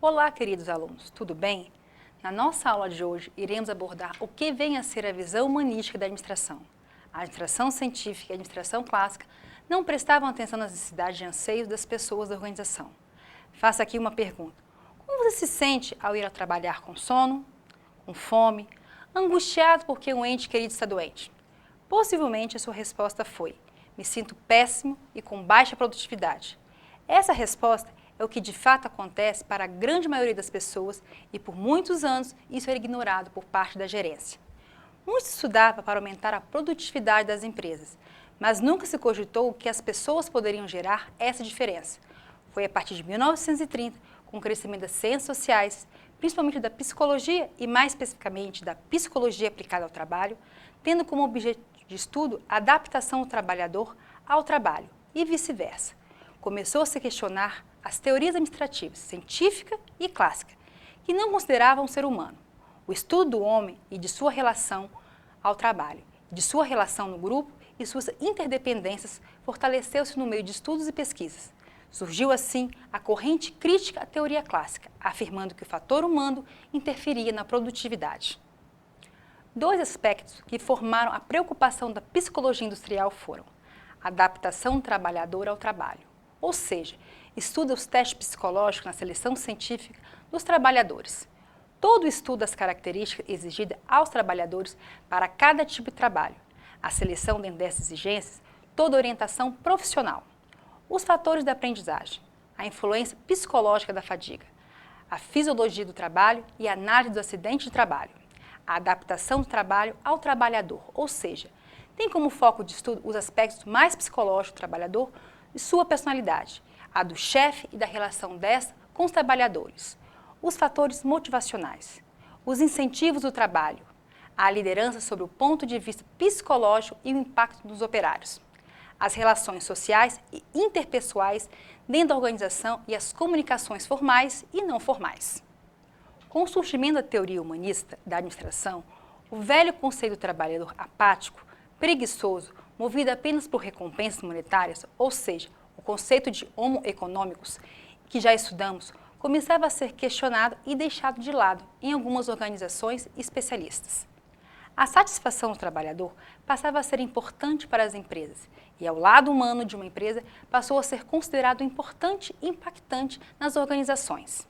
Olá, queridos alunos, tudo bem? Na nossa aula de hoje, iremos abordar o que vem a ser a visão humanística da administração. A administração científica e a administração clássica não prestavam atenção nas necessidades e anseios das pessoas da organização. Faça aqui uma pergunta. Como você se sente ao ir a trabalhar com sono, com fome, angustiado porque um ente querido está doente? Possivelmente a sua resposta foi: me sinto péssimo e com baixa produtividade. Essa resposta é o que de fato acontece para a grande maioria das pessoas e por muitos anos isso era ignorado por parte da gerência. Muito se estudava para aumentar a produtividade das empresas, mas nunca se cogitou que as pessoas poderiam gerar essa diferença. Foi a partir de 1930, com o crescimento das ciências sociais, principalmente da psicologia e mais especificamente da psicologia aplicada ao trabalho, tendo como objeto de estudo a adaptação do trabalhador ao trabalho e vice-versa. Começou a se questionar as teorias administrativas, científica e clássica, que não consideravam o ser humano, o estudo do homem e de sua relação ao trabalho, de sua relação no grupo e suas interdependências fortaleceu-se no meio de estudos e pesquisas. Surgiu assim a corrente crítica à teoria clássica, afirmando que o fator humano interferia na produtividade. Dois aspectos que formaram a preocupação da psicologia industrial foram a adaptação do trabalhador ao trabalho, ou seja, estuda os testes psicológicos na seleção científica dos trabalhadores. Todo estudo das características exigidas aos trabalhadores para cada tipo de trabalho. A seleção dentro dessas exigências, toda orientação profissional. Os fatores da aprendizagem, a influência psicológica da fadiga, a fisiologia do trabalho e a análise do acidente de trabalho. A adaptação do trabalho ao trabalhador, ou seja, tem como foco de estudo os aspectos mais psicológicos do trabalhador e sua personalidade, a do chefe e da relação desta com os trabalhadores, os fatores motivacionais, os incentivos do trabalho, a liderança sobre o ponto de vista psicológico e o impacto dos operários, as relações sociais e interpessoais dentro da organização e as comunicações formais e não formais. Com o surgimento da teoria humanista da administração, o velho conceito do trabalhador apático, preguiçoso, movido apenas por recompensas monetárias, ou seja, o conceito de homo economicus, que já estudamos, começava a ser questionado e deixado de lado em algumas organizações especialistas. A satisfação do trabalhador passava a ser importante para as empresas e ao lado humano de uma empresa passou a ser considerado importante e impactante nas organizações.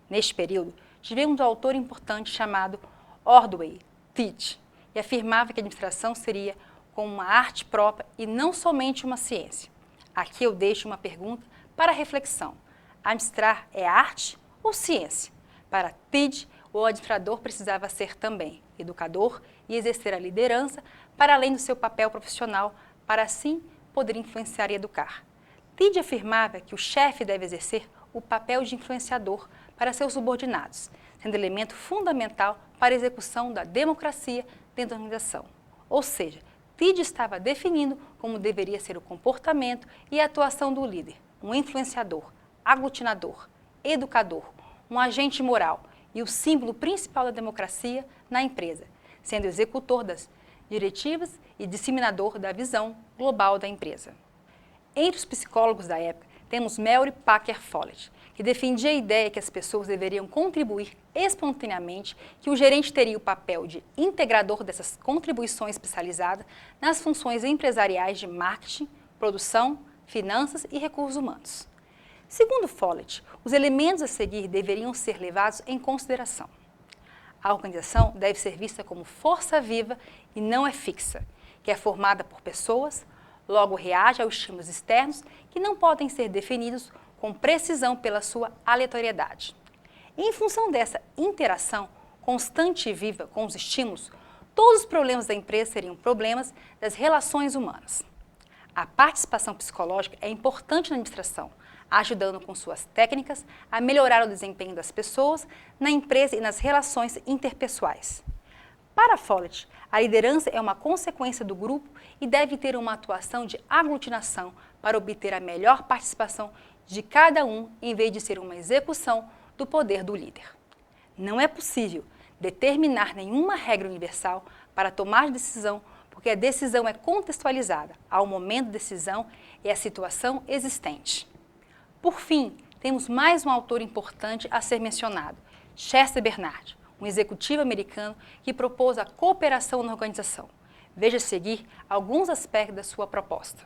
Neste período, tivemos um autor importante chamado Ordway Teach e afirmava que a administração seria como uma arte própria e não somente uma ciência. Aqui eu deixo uma pergunta para reflexão. Administrar é arte ou ciência? Para Teach, o administrador precisava ser também educador e exercer a liderança para além do seu papel profissional, para assim poder influenciar e educar. Teach afirmava que o chefe deve exercer o papel de influenciador para seus subordinados, sendo elemento fundamental para a execução da democracia dentro da organização. Ou seja, Teach estava definindo como deveria ser o comportamento e a atuação do líder, um influenciador, aglutinador, educador, um agente moral e o símbolo principal da democracia na empresa, sendo executor das diretivas e disseminador da visão global da empresa. Entre os psicólogos da época, temos Mary Packer Follett, que defendia a ideia que as pessoas deveriam contribuir espontaneamente, que o gerente teria o papel de integrador dessas contribuições especializadas nas funções empresariais de marketing, produção, finanças e recursos humanos. Segundo Follett, os elementos a seguir deveriam ser levados em consideração. A organização deve ser vista como força viva e não é fixa, que é formada por pessoas, logo reage aos estímulos externos que não podem ser definidos com precisão pela sua aleatoriedade. Em função dessa interação constante e viva com os estímulos, todos os problemas da empresa seriam problemas das relações humanas. A participação psicológica é importante na administração, ajudando com suas técnicas a melhorar o desempenho das pessoas na empresa e nas relações interpessoais. Para Follett, a liderança é uma consequência do grupo e deve ter uma atuação de aglutinação para obter a melhor participação de cada um, em vez de ser uma execução do poder do líder. Não é possível determinar nenhuma regra universal para tomar decisão, porque a decisão é contextualizada ao momento da decisão e à situação existente. Por fim, temos mais um autor importante a ser mencionado, Chester Bernard, um executivo americano que propôs a cooperação na organização. Veja a seguir alguns aspectos da sua proposta.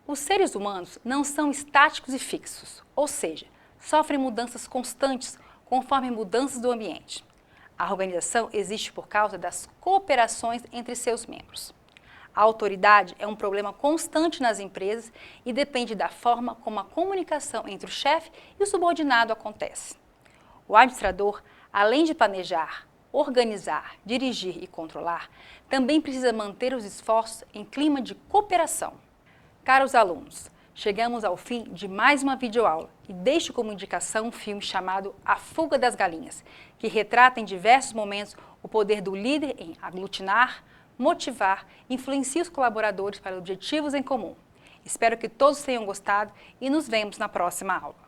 Os seres humanos não são estáticos e fixos, ou seja, sofrem mudanças constantes conforme mudanças do ambiente. A organização existe por causa das cooperações entre seus membros. A autoridade é um problema constante nas empresas e depende da forma como a comunicação entre o chefe e o subordinado acontece. O administrador, além de planejar, organizar, dirigir e controlar, também precisa manter os esforços em clima de cooperação. Caros alunos, chegamos ao fim de mais uma videoaula e deixo como indicação um filme chamado A Fuga das Galinhas, que retrata em diversos momentos o poder do líder em aglutinar, motivar e influenciar os colaboradores para objetivos em comum. Espero que todos tenham gostado e nos vemos na próxima aula.